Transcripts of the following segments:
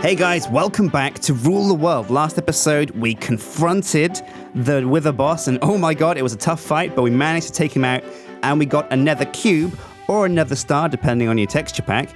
Hey guys, welcome back to Rule the World. Last episode, we confronted the Wither boss, and oh my god, it was a tough fight, but we managed to take him out, and we got another cube, or another star, depending on your texture pack.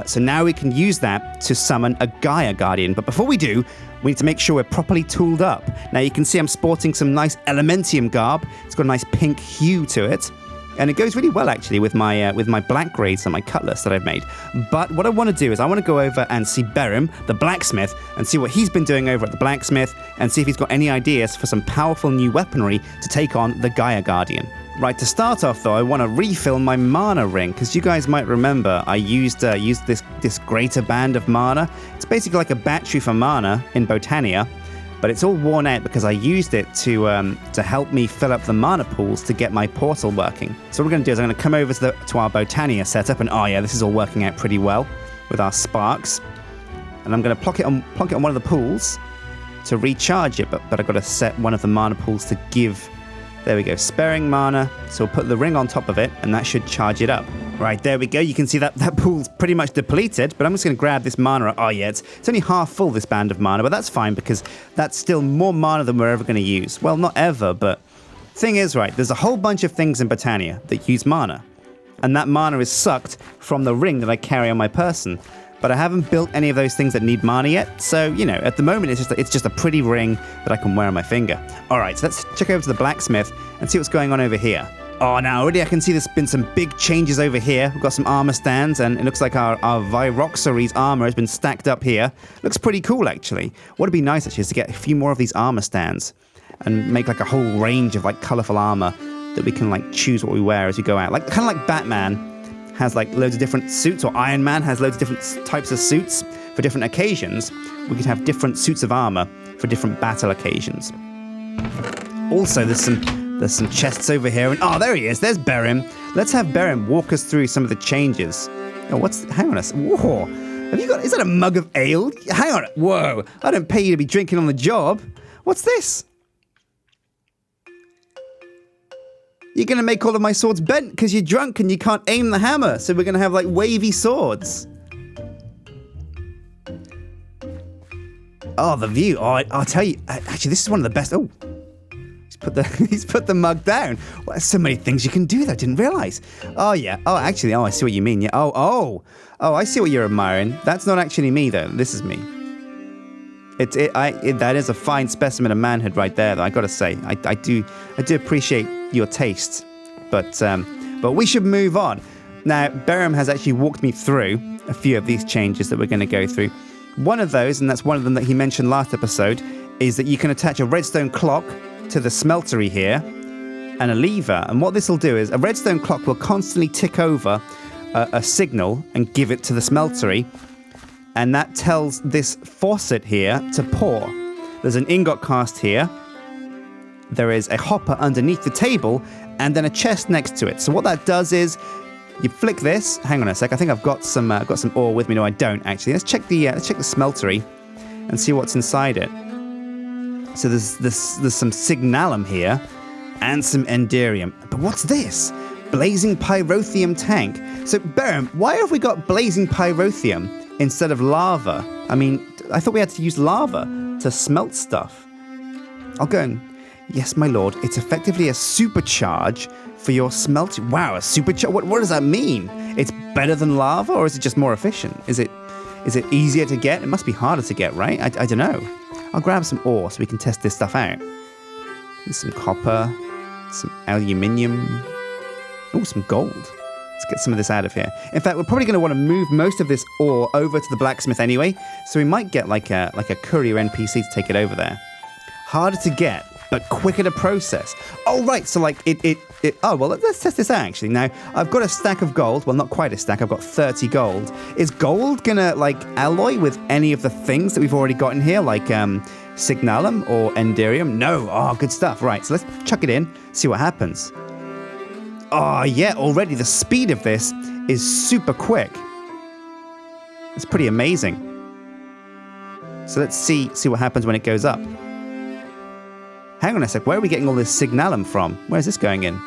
So now we can use that to summon a Gaia Guardian. But before we do, we need to make sure we're properly tooled up. Now you can see I'm sporting some nice Elementium garb. It's got a nice pink hue to it. And it goes really well, actually, with my black grades and my cutlass that I've made. But what I want to do is I want to go over and see Berym, the blacksmith, and see what he's been doing over at the blacksmith, and see if he's got any ideas for some powerful new weaponry to take on the Gaia Guardian. Right, to start off, though, I want to refill my mana ring, because you guys might remember I used this greater band of mana. It's basically like a battery for mana in Botania, but it's all worn out because I used it to help me fill up the mana pools to get my portal working. So what we're going to do is I'm going to come over to our Botania setup, and oh yeah, this is all working out pretty well with our sparks. And I'm going to plonk it on one of the pools to recharge it, but I've got to set one of the mana pools to give. There we go, sparing mana. So we'll put the ring on top of it, and that should charge it up. Right, there we go. You can see that pool's pretty much depleted, but I'm just going to grab this mana. Oh, yeah, it's only half full, this band of mana, but that's fine because that's still more mana than we're ever going to use. Well, not ever, but thing is, right, there's a whole bunch of things in Botania that use mana, and that mana is sucked from the ring that I carry on my person. But I haven't built any of those things that need mana yet, so, you know, at the moment it's just a pretty ring that I can wear on my finger. All right, so let's check over to the blacksmith and see what's going on over here. Oh, now already I can see there's been some big changes over here. We've got some armor stands, and it looks like our Viroxary's armor has been stacked up here. Looks pretty cool, actually. What would be nice, actually, is to get a few more of these armor stands and make like a whole range of like colorful armor that we can like choose what we wear as we go out. Like kind of like Batman has like loads of different suits, or Iron Man has loads of different types of suits for different occasions. We could have different suits of armor for different battle occasions. Also, there's some chests over here, and oh, there he is. There's Berym. Let's have Berym walk us through some of the changes. Oh, hang on a second. Whoa. Is that a mug of ale? Hang on. Whoa. I don't pay you to be drinking on the job. What's this? You're going to make all of my swords bent because you're drunk and you can't aim the hammer. So we're going to have like wavy swords. Oh, the view. Oh, I'll tell you. Actually, this is one of the best. Oh, he's put the mug down. Well, there's so many things you can do that I didn't realize. Oh, yeah. Oh, actually, I see what you mean. Yeah. Oh, I see what you're admiring. That's not actually me, though. This is me. That is a fine specimen of manhood right there, though, I got to say. I do appreciate your taste, but we should move on. Now, Berym has actually walked me through a few of these changes that we're going to go through. One of those, and that's one of them that he mentioned last episode, is that you can attach a redstone clock to the smeltery here and a lever. And what this will do is a redstone clock will constantly tick over a signal and give it to the smeltery. And that tells this faucet here to pour. There's an ingot cast here. There is a hopper underneath the table, and then a chest next to it. So what that does is, you flick this. Hang on a sec. I think I've got some ore with me. No, I don't actually. Let's check the smeltery, and see what's inside it. So there's some Signalum here, and some Enderium. But what's this? Blazing Pyrotheum tank. So Berym, why have we got blazing Pyrotheum instead of lava? I mean, I thought we had to use lava to smelt stuff. I'll go and... Yes, my lord. It's effectively a supercharge for your smelting. Wow, a supercharge? What does that mean? It's better than lava, or is it just more efficient? Is it easier to get? It must be harder to get, right? I don't know. I'll grab some ore so we can test this stuff out. There's some copper, some aluminium. Oh, some gold. Let's get some of this out of here. In fact, we're probably going to want to move most of this ore over to the blacksmith anyway, so we might get like a courier NPC to take it over there. Harder to get, but quicker to process. Oh, right, so like oh, well, let's test this out, actually. Now, I've got a stack of gold. Well, not quite a stack. I've got 30 gold. Is gold gonna, like, alloy with any of the things that we've already got in here, like Signalum or Enderium? No. Oh, good stuff. Right, so let's chuck it in, see what happens. Oh, yeah, already the speed of this is super quick. It's pretty amazing. So let's see what happens when it goes up. Hang on a sec, where are we getting all this Signalum from? Where's this going in?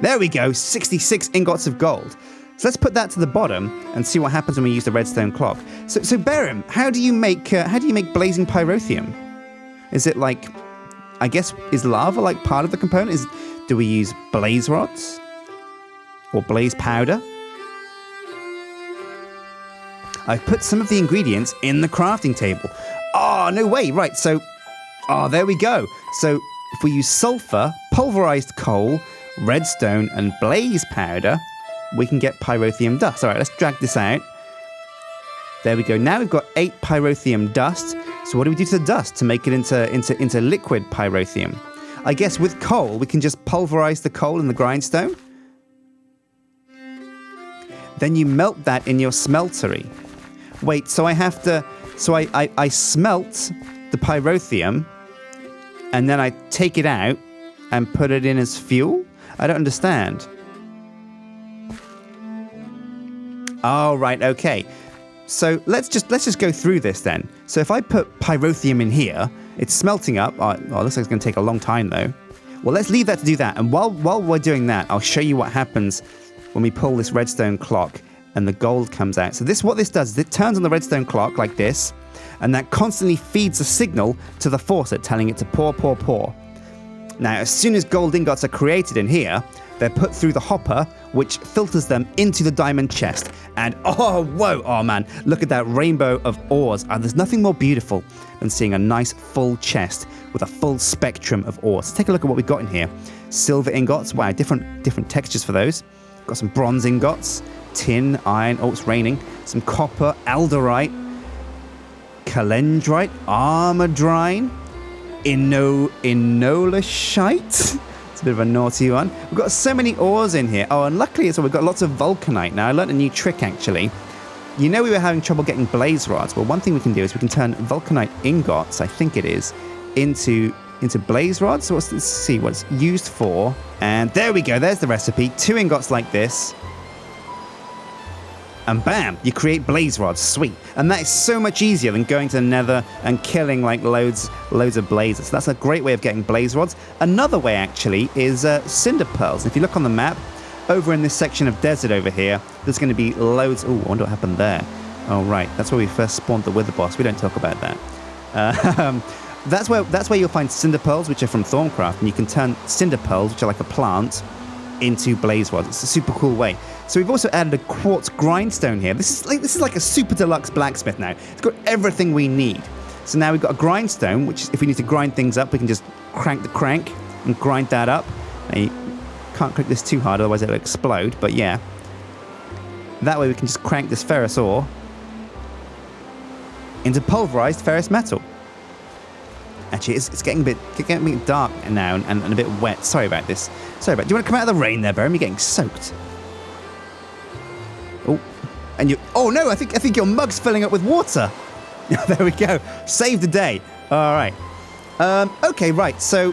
There we go, 66 ingots of gold. So let's put that to the bottom and see what happens when we use the redstone clock. So Berym, how do you make blazing pyrotheum? Is it like, I guess, is lava like part of the component? Do we use blaze rods or blaze powder? I've put some of the ingredients in the crafting table. Oh, no way. Right. So, there we go. So if we use sulfur, pulverized coal, redstone, and blaze powder, we can get pyrotheum dust. All right, let's drag this out. There we go. Now we've got 8 pyrotheum dust. So what do we do to the dust to make it into liquid pyrotheum? I guess with coal, we can just pulverize the coal in the grindstone. Then you melt that in your smeltery. Wait, so I have to... So I smelt the pyrotheum, and then I take it out and put it in as fuel? I don't understand. Oh, right, okay. So let's just go through this then. So if I put pyrotheum in here, it's smelting up. Oh, it looks like it's going to take a long time though. Well, let's leave that to do that. And while we're doing that, I'll show you what happens when we pull this redstone clock and the gold comes out. So what this does is it turns on the redstone clock like this, and that constantly feeds a signal to the faucet telling it to pour, pour, pour. Now, as soon as gold ingots are created in here, they're put through the hopper, which filters them into the diamond chest. And oh, whoa, oh man, look at that rainbow of ores. There's nothing more beautiful than seeing a nice full chest with a full spectrum of ores. Let's take a look at what we've got in here. Silver ingots, wow, different textures for those. Got some bronze ingots, tin, iron, oh, it's raining. Some copper, alderite, calendrite, armadrine, inolashite. It's a bit of a naughty one. We've got so many ores in here. Oh, and luckily we've got lots of vulcanite. Now, I learned a new trick, actually. You know we were having trouble getting blaze rods. Well, one thing we can do is we can turn vulcanite ingots, I think it is, into blaze rods. So let's see what it's used for. And there we go. There's the recipe. 2 ingots like this. And bam, you create blaze rods. Sweet. And that is so much easier than going to the nether and killing like loads of blazes. So that's a great way of getting blaze rods. Another way, actually, is cinder pearls. If you look on the map, over in this section of desert over here, there's going to be loads... Oh, I wonder what happened there. Oh, right. That's where we first spawned the wither boss. We don't talk about that. That's where you'll find cinder pearls, which are from Thorncraft. And you can turn cinder pearls, which are like a plant, into blaze rods. It's a super cool way. So we've also added a quartz grindstone here. This is like a super deluxe blacksmith now. It's got everything we need. So now we've got a grindstone, which if we need to grind things up, we can just crank the crank and grind that up. Now you can't click this too hard, otherwise it'll explode, but yeah. That way we can just crank this ferrous ore into pulverized ferrous metal. Actually, it's getting a bit dark now and a bit wet. Sorry about this. Do you want to come out of the rain there, Berym? You're getting soaked. Oh, and you... Oh, no, I think your mug's filling up with water. There we go. Save the day. All right. Okay, right. So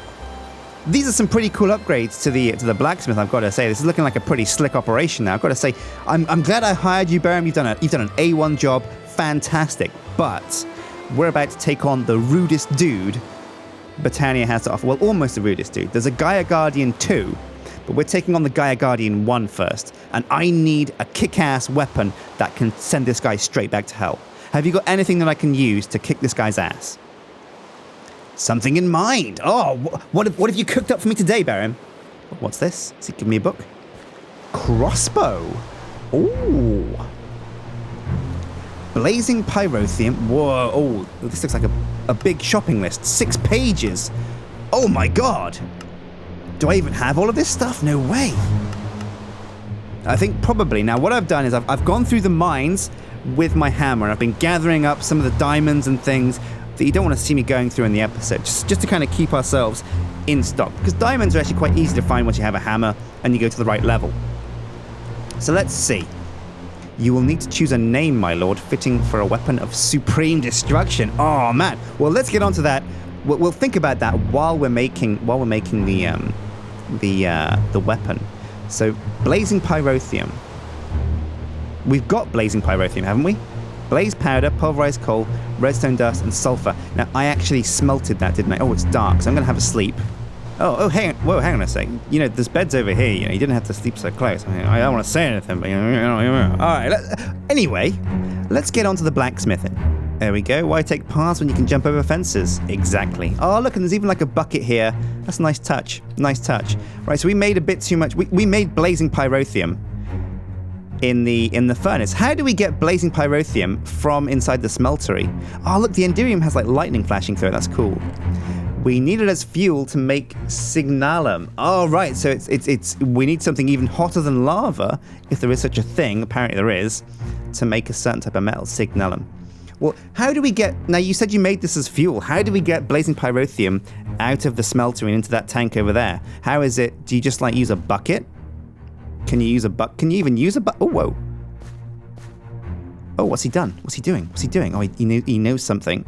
these are some pretty cool upgrades to the blacksmith, I've got to say. This is looking like a pretty slick operation now. I've got to say, I'm glad I hired you, Berym. You've done an A1 job. Fantastic. But we're about to take on the rudest dude Britannia has to offer. Well, almost the rudest dude. There's a Gaia Guardian 2, but we're taking on the Gaia Guardian 1 first. And I need a kick-ass weapon that can send this guy straight back to hell. Have you got anything that I can use to kick this guy's ass? Something in mind. Oh, what have you cooked up for me today, Berym? What's this? Is he giving me a book? Crossbow. Ooh. Blazing pyrotheum. Whoa. Oh, this looks like a big shopping list. 6 pages. Oh my god. Do I even have all of this stuff? No way. I think probably. Now, what I've done is I've gone through the mines with my hammer, and I've been gathering up some of the diamonds and things that you don't want to see me going through in the episode, just to kind of keep ourselves in stock. Because diamonds are actually quite easy to find once you have a hammer and you go to the right level. So let's see. You will need to choose a name, my lord, fitting for a weapon of supreme destruction. Oh man. Well, let's get onto that. We'll think about that while we're making the weapon. So, blazing pyrotheum. We've got blazing pyrotheum, haven't we? Blaze powder, pulverized coal, redstone dust, and sulfur. Now, I actually smelted that, didn't I? Oh, it's dark, so I'm going to have a sleep. hang on. Whoa, hang on a sec. You know, there's beds over here. You know, you didn't have to sleep so close. I don't want to say anything, but all right. Anyway, let's get on to the blacksmithing. There we go. Why take paths when you can jump over fences? Exactly. Oh, look, and there's even like a bucket here. That's a nice touch. Nice touch. Right, so we made a bit too much. We made blazing pyrotheum in the furnace. How do we get blazing pyrotheum from inside the smeltery? Oh, look, the enderium has like lightning flashing through it. That's cool. We need it as fuel to make signalum. Oh, right. So we need something even hotter than lava, if there is such a thing. Apparently there is, to make a certain type of metal, signalum. Well, how do we get... Now, you said you made this as fuel. How do we get blazing pyrotheum out of the smelter and into that tank over there? How is it... Do you just, like, use a bucket? Can you use a bucket? Can you even use a bucket? Oh, whoa. Oh, what's he done? What's he doing? What's he doing? Oh, he knows something.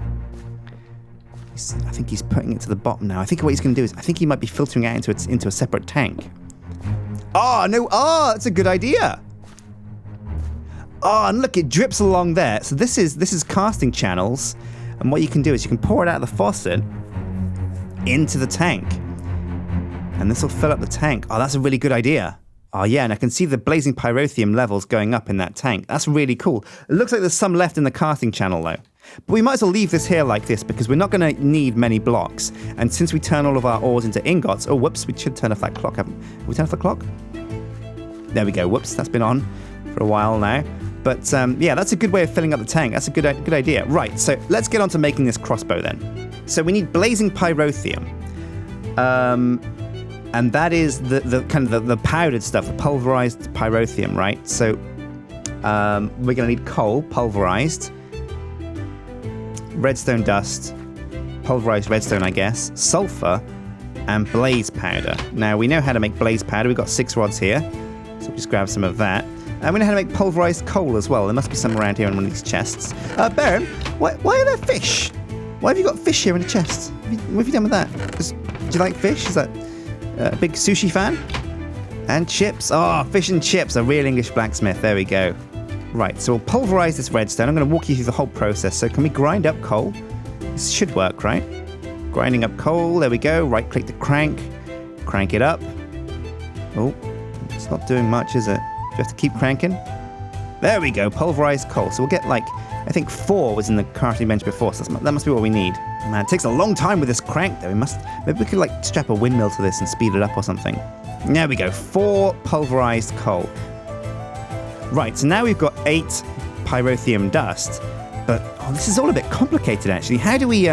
I think he's putting it to the bottom now. I think what he's going to do is... I think he might be filtering out into a separate tank. Oh, no. Oh, that's a good idea. Oh, and look, it drips along there. So this is casting channels, and what you can do is you can pour it out of the faucet into the tank, and this will fill up the tank. Oh, that's a really good idea. Oh yeah, and I can see the blazing pyrotheum levels going up in that tank. That's really cool. It looks like there's some left in the casting channel though. But we might as well leave this here like this because we're not going to need many blocks. And since we turn all of our ores into ingots... Oh, whoops, we should turn off that clock, haven't we? Have we turned off the clock? There we go. Whoops, that's been on for a while now. But yeah, that's a good way of filling up the tank. That's a good idea. Right, so let's get on to making this crossbow then. So we need blazing pyrotheum. And that is the kind of the powdered stuff, the pulverized pyrotheum, right? So we're going to need coal, pulverized, redstone dust, pulverized redstone, I guess, sulfur, and blaze powder. Now, we know how to make blaze powder. We've got 6 rods here, so we'll just grab some of that. And we know how to make pulverized coal as well. There must be some around here in one of these chests. Berym, why are there fish? Why have you got fish here in a chest? What have you done with that? Do you like fish? Is that a big sushi fan? And chips. Oh, fish and chips. A real English blacksmith. There we go. Right, so we'll pulverize this redstone. I'm going to walk you through the whole process. So can we grind up coal? This should work, right? Grinding up coal. There we go. Right-click the crank. Crank it up. Oh, it's not doing much, is it? Do you have to keep cranking? There we go, pulverized coal. So we'll get like, I think 4 was in the crafting bench before, so that must be what we need. Man, it takes a long time with this crank though. Maybe we could like strap a windmill to this and speed it up or something. There we go, 4 pulverized coal. Right, so now we've got 8 pyrotheum dust, but this is all a bit complicated actually. How do we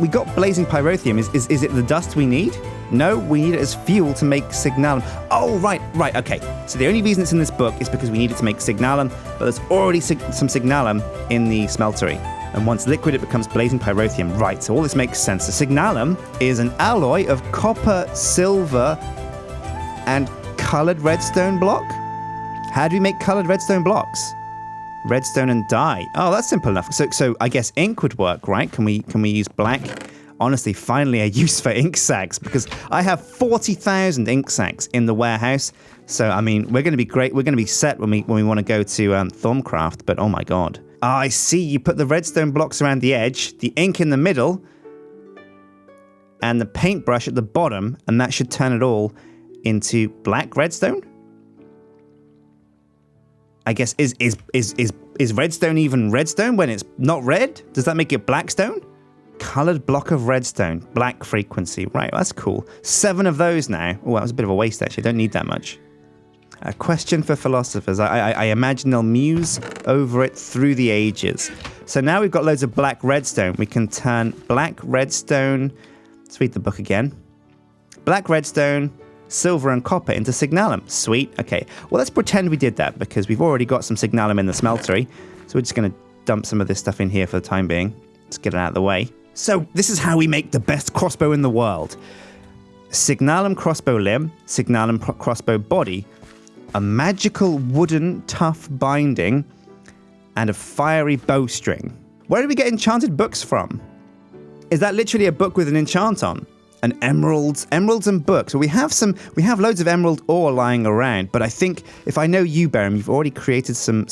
got blazing pyrotheum? Is it the dust we need? No, we need it as fuel to make signalum. Oh, right, okay. So the only reason it's in this book is because we need it to make signalum, but there's already some signalum in the smeltery. And once liquid, it becomes blazing pyrotheum. Right, so all this makes sense. So signalum is an alloy of copper, silver, and colored redstone block. How do we make colored redstone blocks? Redstone and dye. Oh, that's simple enough. So I guess ink would work, right? Can we use black? Honestly, finally a use for ink sacs, because I have 40,000 ink sacs in the warehouse. So, I mean, we're going to be great. We're going to be set when we want to go to Thorncraft, but oh my god. Oh, I see. You put the redstone blocks around the edge, the ink in the middle, and the paintbrush at the bottom, and that should turn it all into black redstone? I guess, is redstone even redstone when it's not red? Does that make it blackstone? Coloured block of redstone, black frequency. Right, well, that's cool. 7 of those now. Oh, that was a bit of a waste, actually. Don't need that much. A question for philosophers. I imagine they'll muse over it through the ages. So now we've got loads of black redstone. We can turn black redstone... Let's read the book again. Black redstone, silver and copper into signalum. Sweet. Okay. Well, let's pretend we did that because we've already got some signalum in the smeltery. So we're just going to dump some of this stuff in here for the time being. Let's get it out of the way. So this is how we make the best crossbow in the world. Signalum crossbow limb, signalum crossbow body, a magical wooden tough binding, and a fiery bowstring. Where do we get enchanted books from? Is that literally a book with an enchant on? And emeralds and books. Well, we have loads of emerald ore lying around, but I think if I know you, Berym, you've already created some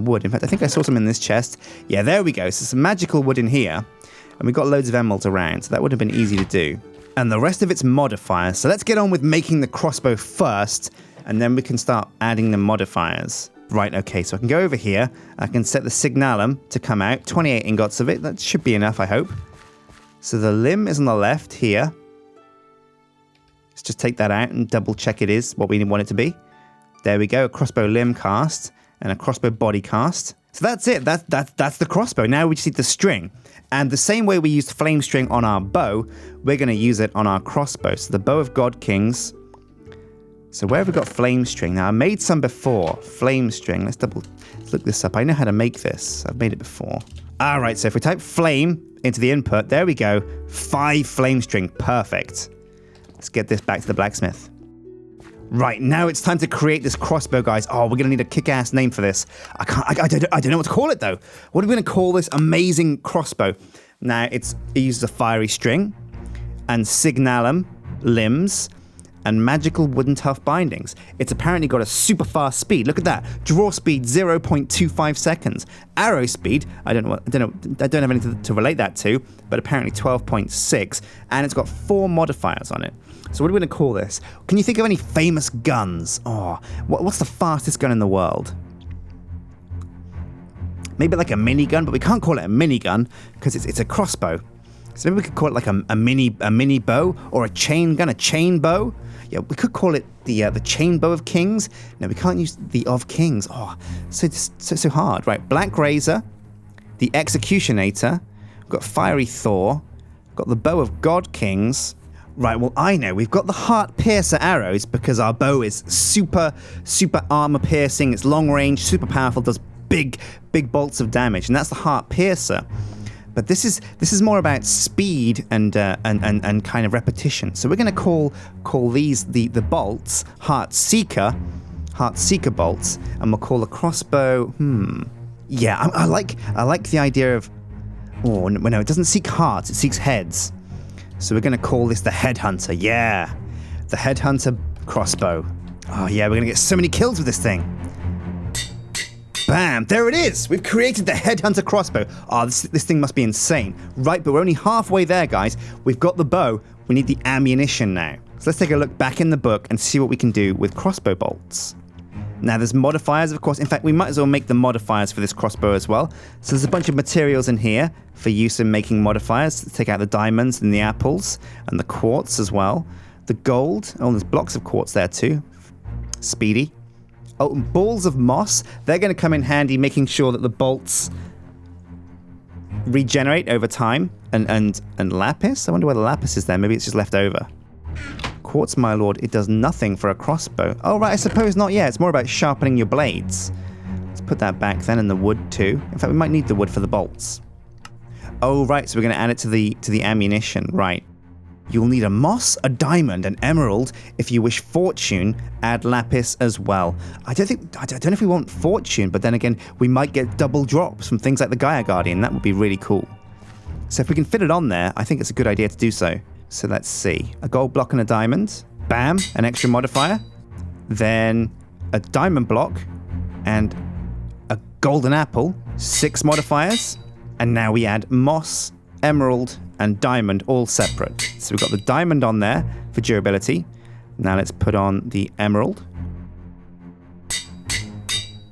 wood. In fact, I think I saw some in this chest. Yeah, there we go. So some magical wood in here. And we've got loads of emeralds around, so that would have been easy to do. and the rest of its modifiers. So let's get on with making the crossbow first, and then we can start adding the modifiers. Right, okay, so I can go over here. I can set the Signalum to come out. 28 ingots of it. That should be enough, I hope. So the limb is on the left here. Let's just take that out and double check it is what we want it to be. There we go, a crossbow limb cast and a crossbow body cast. So that's it, that's the crossbow. Now we just need the string. And the same way we used flame string on our bow, we're going to use it on our crossbow. So the bow of God Kings. So where have we got flame string? Now I made some before, flame string. Let's look this up. I know how to make this. I've made it before. All right, so if we type flame into the input, there we go. 5 flame string, perfect. Let's get this back to the blacksmith. Right, now it's time to create this crossbow, guys. Oh, we're gonna need a kick-ass name for this. I don't know what to call it though. What are we gonna call this amazing crossbow? Now it uses a fiery string and signalum limbs and magical wooden tough bindings. It's apparently got a super fast speed. Look at that. Draw speed 0.25 seconds. Arrow speed, I don't have anything to relate that to, but apparently 12.6, and it's got 4 modifiers on it. So what are we going to call this? Can you think of any famous guns? Oh, what's the fastest gun in the world? Maybe like a minigun, but we can't call it a minigun because it's a crossbow. So maybe we could call it like a mini bow or a chain gun, a chain bow. Yeah, we could call it the chain bow of kings. No, we can't use the of kings. Oh, so hard. Right, Black Razor, the Executionator. We've got Fiery Thor. Got the bow of God Kings. Right, well, I know. We've got the Heart Piercer arrows because our bow is super armor piercing. It's long range, super powerful, does big bolts of damage, and that's the Heart Piercer. But this is more about speed and kind of repetition. So we're going to call these the bolts Heart Seeker bolts, and we'll call the crossbow. Yeah, I like the idea of. Oh no, it doesn't seek hearts; it seeks heads. So we're going to call this the Headhunter. Yeah, the Headhunter crossbow. Oh yeah, we're going to get so many kills with this thing. Bam! There it is! We've created the Headhunter crossbow. Oh, this thing must be insane. Right, but we're only halfway there, guys. We've got the bow. We need the ammunition now. So let's take a look back in the book and see what we can do with crossbow bolts. Now, there's modifiers, of course. In fact, we might as well make the modifiers for this crossbow as well. So there's a bunch of materials in here for use in making modifiers. Let's take out the diamonds and the apples and the quartz as well. The gold. Oh, there's blocks of quartz there too. Speedy. Oh, and balls of moss. They're going to come in handy, making sure that the bolts regenerate over time. And lapis? I wonder where the lapis is there. Maybe it's just left over. Quartz, my lord, it does nothing for a crossbow. Oh, right, I suppose not. Yeah, it's more about sharpening your blades. Let's put that back then, and the wood too. In fact, we might need the wood for the bolts. Oh, right, so we're going to add it to the ammunition. Right. You'll need a moss, a diamond, an emerald. If you wish fortune, add lapis as well. I don't know if we want fortune, but then again, we might get double drops from things like the Gaia Guardian. That would be really cool. So if we can fit it on there, I think it's a good idea to do so. So let's see. A gold block and a diamond. Bam, an extra modifier. Then a diamond block and a golden apple. 6 modifiers. And now we add moss, emerald, and diamond all separate. So we've got the diamond on there for durability. Now let's put on the emerald.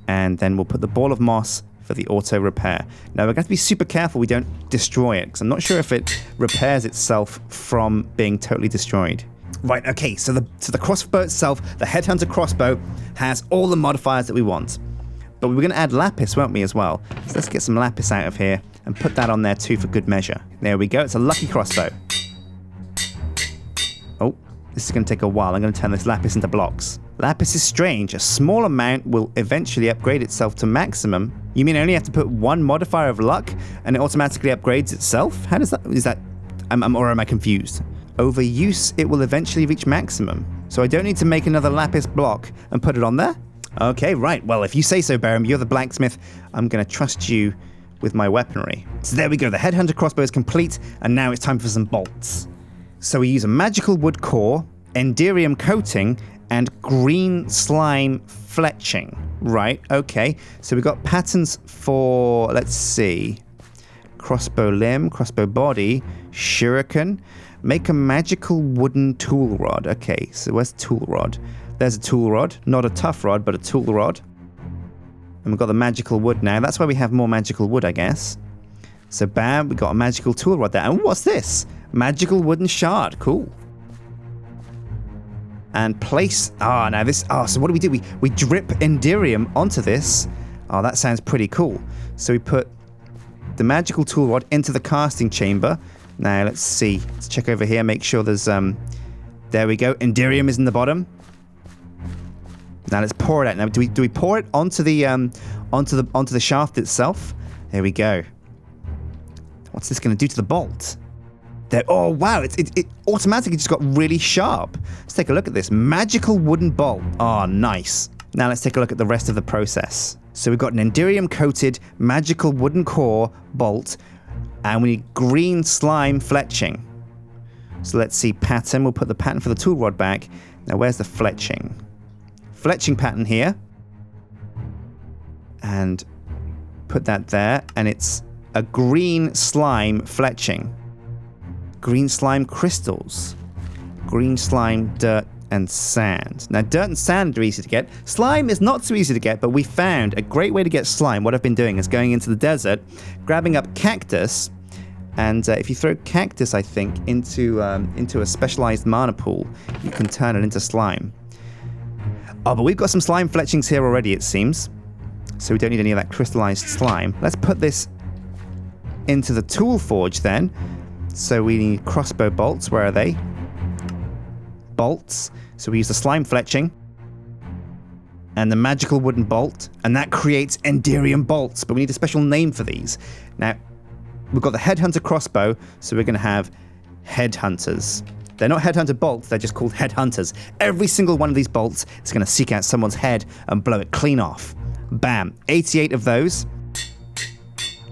And then we'll put the ball of moss for the auto repair. Now we're going to have to be super careful we don't destroy it, because I'm not sure if it repairs itself from being totally destroyed. Right, okay, so the crossbow itself, the Headhunter crossbow, has all the modifiers that we want. But we were going to add lapis, weren't we, as well? So let's get some lapis out of here and put that on there too for good measure. There we go, it's a lucky crossbow. Oh, this is going to take a while. I'm going to turn this lapis into blocks. Lapis is strange. A small amount will eventually upgrade itself to maximum. You mean I only have to put 1 modifier of luck and it automatically upgrades itself? How does that... or am I confused? Overuse, it will eventually reach maximum. So I don't need to make another lapis block and put it on there? Okay, right. Well, if you say so, Berym, you're the blacksmith. I'm going to trust you with my weaponry. So there we go. The Headhunter crossbow is complete, and now it's time for some bolts. So we use a magical wood core, enderium coating, and green slime fletching. Right, okay. So we've got patterns for, let's see, crossbow limb, crossbow body, shuriken. Make a magical wooden tool rod. Okay, so where's the tool rod? There's a tool rod. Not a tough rod, but a tool rod. And we've got the magical wood now. That's why we have more magical wood, I guess. So bam, we got a magical tool rod there. And what's this? Magical wooden shard. Cool. And place... now this... so what do? We drip Enderium onto this. Oh, that sounds pretty cool. So we put the magical tool rod into the casting chamber. Now, let's see. Let's check over here, make sure there's... there we go. Enderium is in the bottom. Now, let's pour it out. Now, do we pour it onto the shaft itself? There we go. What's this going to do to the bolt? There. Oh, wow. It automatically just got really sharp. Let's take a look at this. Magical wooden bolt. Oh, nice. Now, let's take a look at the rest of the process. So we've got an Enderium-coated magical wooden core bolt, and we need green slime fletching. So let's see pattern. We'll put the pattern for the tool rod back. Now, where's the fletching? Fletching pattern here. And put that there, and it's a green slime fletching. Green slime crystals. Green slime, dirt, and sand. Now, dirt and sand are easy to get. Slime is not so easy to get, but we found a great way to get slime. What I've been doing is going into the desert, grabbing up cactus, and if you throw cactus, I think, into a specialized mana pool, you can turn it into slime. Oh, but we've got some slime fletchings here already, it seems. So we don't need any of that crystallized slime. Let's put this into the tool forge then. So we need crossbow bolts. Where are they? Bolts. So we use the slime fletching and the magical wooden bolt, and that creates Enderium bolts, but we need a special name for these. Now, we've got the Headhunter crossbow, so we're going to have Headhunters. They're not Headhunter bolts, they're just called Headhunters. Every single one of these bolts is going to seek out someone's head and blow it clean off. Bam. 88 of those.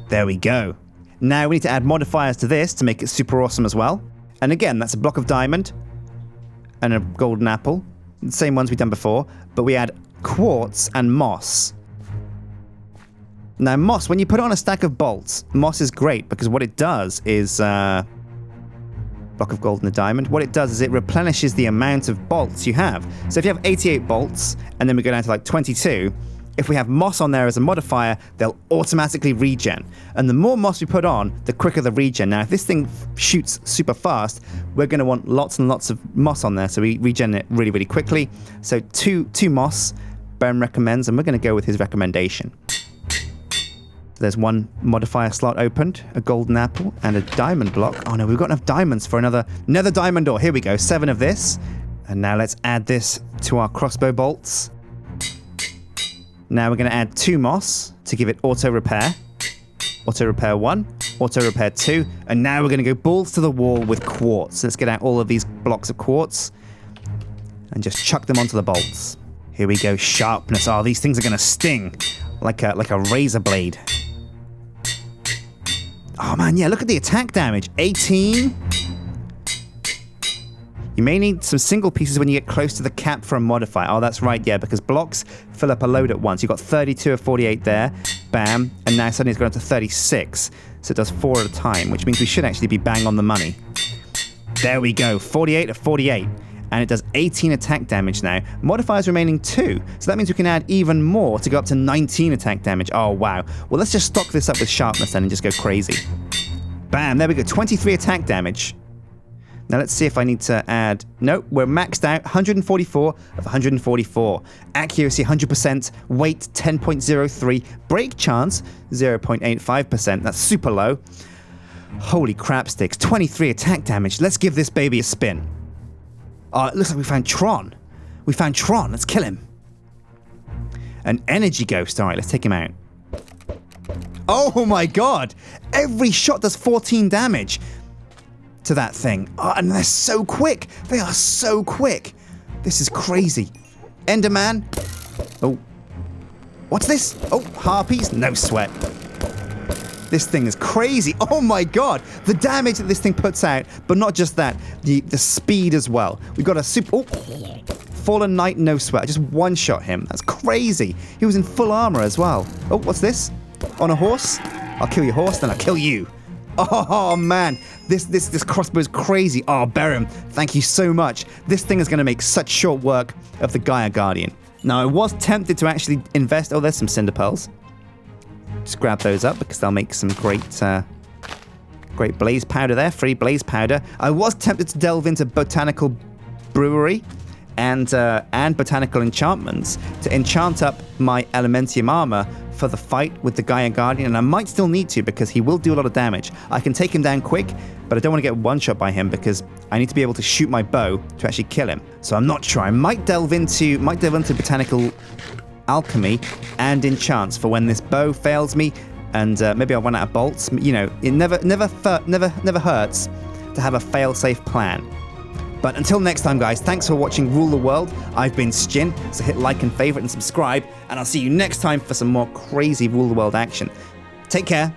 There we go. Now we need to add modifiers to this to make it super awesome as well. And again, that's a block of diamond and a golden apple. The same ones we've done before, but we add quartz and moss. Now moss, when you put it on a stack of bolts, moss is great because what it does is... block of gold and a diamond. What it does is it replenishes the amount of bolts you have. So if you have 88 bolts, and then we go down to like 22, if we have moss on there as a modifier, they'll automatically regen. And the more moss we put on, the quicker the regen. Now, if this thing shoots super fast, we're going to want lots and lots of moss on there, so we regen it really, really quickly. So two moss, Berym recommends, and we're going to go with his recommendation. There's one modifier slot opened, a golden apple, and a diamond block. Oh no, we've got enough diamonds for another diamond ore. Here we go, 7 of this. And now let's add this to our crossbow bolts. Now we're going to add 2 moss to give it auto repair. Auto repair 1, auto repair 2, and now we're going to go balls to the wall with quartz. Let's get out all of these blocks of quartz and just chuck them onto the bolts. Here we go, sharpness. Oh, these things are going to sting like a razor blade. Oh man, yeah, look at the attack damage. 18. You may need some single pieces when you get close to the cap for a modifier. Oh, that's right, yeah, because blocks fill up a load at once. You've got 32 of 48 there. Bam. And now suddenly it's gone up to 36. So it does 4 at a time, which means we should actually be bang on the money. There we go. 48 of 48. And it does 18 attack damage now. Modifiers remaining 2. So that means we can add even more to go up to 19 attack damage. Oh, wow. Well, let's just stock this up with sharpness then and just go crazy. Bam. There we go. 23 attack damage. Now let's see if I need to add... Nope, we're maxed out. 144 of 144. Accuracy 100%. Weight 10.03. Break chance 0.85%. That's super low. Holy crap sticks. 23 attack damage. Let's give this baby a spin. Oh, it looks like we found Tron. We found Tron. Let's kill him. An energy ghost. All right, let's take him out. Oh my god. Every shot does 14 damage. To that thing. Oh, and they're so quick. They are so quick. This is crazy. Enderman. Oh. What's this? Oh, harpies. No sweat. This thing is crazy. Oh my god. The damage that this thing puts out. But not just that. The speed as well. We've got a super... Oh. Fallen Knight, no sweat. I just one-shot him. That's crazy. He was in full armor as well. Oh, what's this? On a horse? I'll kill your horse, then I'll kill you. Oh man, this crossbow is crazy. Oh, Berym, thank you so much. This thing is going to make such short work of the Gaia Guardian. Now, I was tempted to actually invest... Oh, there's some cinder pearls. Just grab those up because they'll make some great blaze powder there. Free blaze powder. I was tempted to delve into botanical brewery and botanical enchantments to enchant up my Elementium armor for the fight with the Gaia Guardian, and I might still need to because he will do a lot of damage. I can take him down quick, but I don't want to get one shot by him because I need to be able to shoot my bow to actually kill him. So I'm not sure. I might delve into botanical alchemy and enchants for when this bow fails me, and maybe I'll run out of bolts. You know, it never hurts to have a fail-safe plan. But until next time, guys, thanks for watching Rule the World. I've been Shin, so hit like and favorite and subscribe, and I'll see you next time for some more crazy Rule the World action. Take care.